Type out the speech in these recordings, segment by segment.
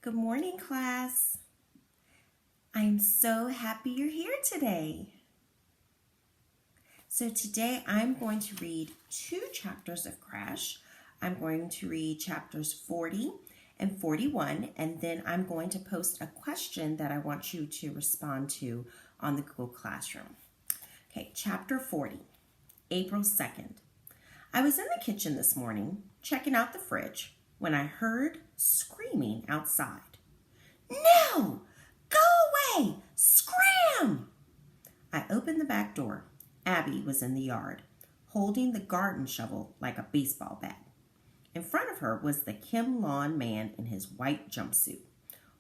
Good morning, class. I'm so happy you're here today. So today I'm going to read 2 chapters of Crash. I'm going to read chapters 40 and 41, and then I'm going to post a question that I want you to respond to on the Google Classroom. Okay, chapter 40, April 2nd. I was in the kitchen this morning, checking out the fridge, when I heard screaming outside. No! Go away! Scram! I opened the back door. Abby was in the yard, holding the garden shovel like a baseball bat. In front of her was the Kim Lawn man in his white jumpsuit,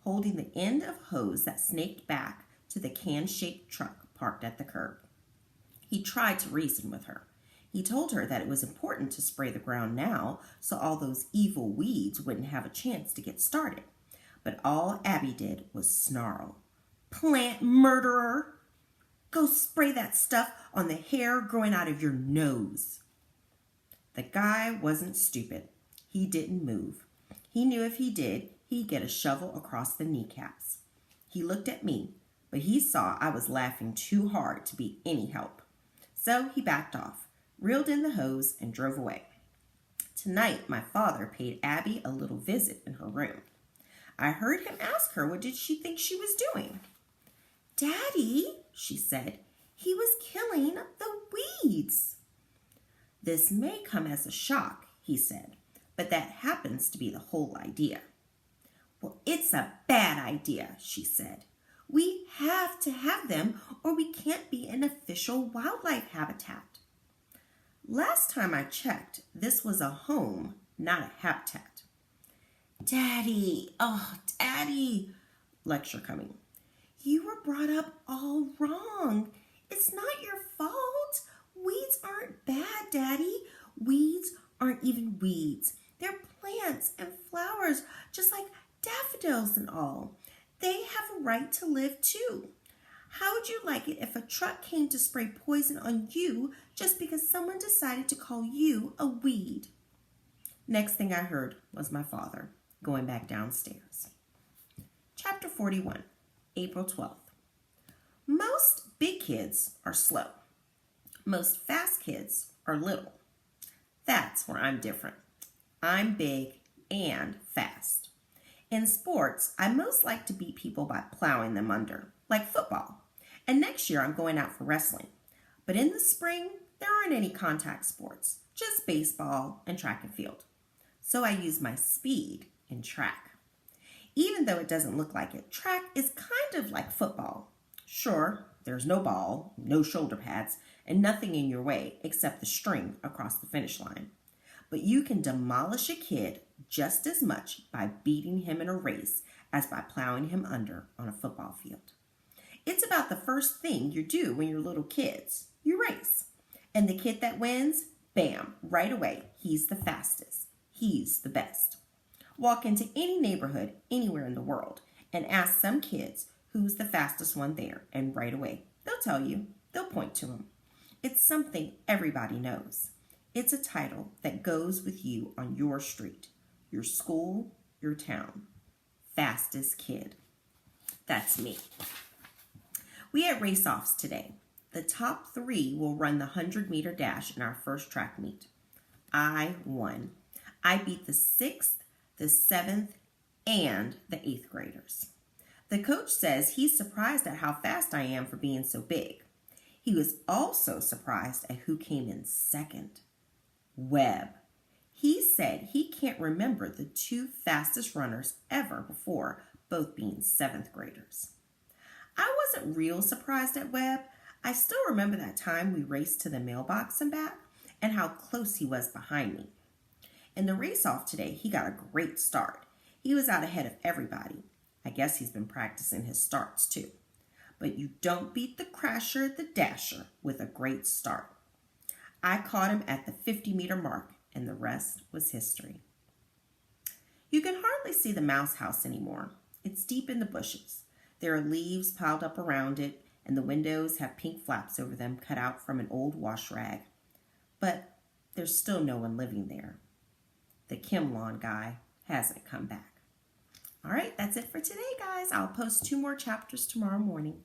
holding the end of hose that snaked back to the can-shaped truck parked at the curb. He tried to reason with her. He told her that it was important to spray the ground now so all those evil weeds wouldn't have a chance to get started. But all Abby did was snarl. Plant murderer! Go spray that stuff on the hair growing out of your nose. The guy wasn't stupid. He didn't move. He knew if he did, he'd get a shovel across the kneecaps. He looked at me, but he saw I was laughing too hard to be any help. So he backed off, reeled in the hose, and drove away. Tonight, my father paid Abby a little visit in her room. I heard him ask her what did she think she was doing. Daddy, she said, he was killing the weeds. This may come as a shock, he said, but that happens to be the whole idea. Well, it's a bad idea, she said. We have to have them or we can't be an official wildlife habitat. Last time I checked, this was a home, not a habitat. Daddy, lecture coming. You were brought up all wrong. It's not your fault. Weeds aren't bad, Daddy. Weeds aren't even weeds. They're plants and flowers, just like daffodils and all. They have a right to live too. How would you like it if a truck came to spray poison on you just because someone decided to call you a weed? Next thing I heard was my father going back downstairs. Chapter 41, April 12th. Most big kids are slow. Most fast kids are little. That's where I'm different. I'm big and fast. In sports, I most like to beat people by plowing them under, like football. And next year I'm going out for wrestling. But in the spring, there aren't any contact sports, just baseball and track and field. So I use my speed in track. Even though it doesn't look like it, track is kind of like football. Sure, there's no ball, no shoulder pads, and nothing in your way except the string across the finish line. But you can demolish a kid just as much by beating him in a race as by plowing him under on a football field. It's about the first thing you do when you're little kids. You race. And the kid that wins, bam, right away, he's the fastest. He's the best. Walk into any neighborhood anywhere in the world and ask some kids who's the fastest one there, and right away, they'll tell you. They'll point to him. It's something everybody knows. It's a title that goes with you on your street, your school, your town. Fastest kid. That's me. We had race-offs today. The top 3 will run the 100-meter dash in our first track meet. I won. I beat the 6th, the 7th, and the 8th graders. The coach says he's surprised at how fast I am for being so big. He was also surprised at who came in second. Webb. He said he can't remember the 2 fastest runners ever before, both being 7th graders. I wasn't real surprised at Webb. I still remember that time we raced to the mailbox and back and how close he was behind me. In the race-off today, he got a great start. He was out ahead of everybody. I guess he's been practicing his starts too. But you don't beat the crasher, the dasher, with a great start. I caught him at the 50-meter mark, and the rest was history. You can hardly see the mouse house anymore. It's deep in the bushes. There are leaves piled up around it, and the windows have pink flaps over them cut out from an old wash rag. But there's still no one living there. The Kim Lawn guy hasn't come back. All right, that's it for today, guys. I'll post 2 more chapters tomorrow morning.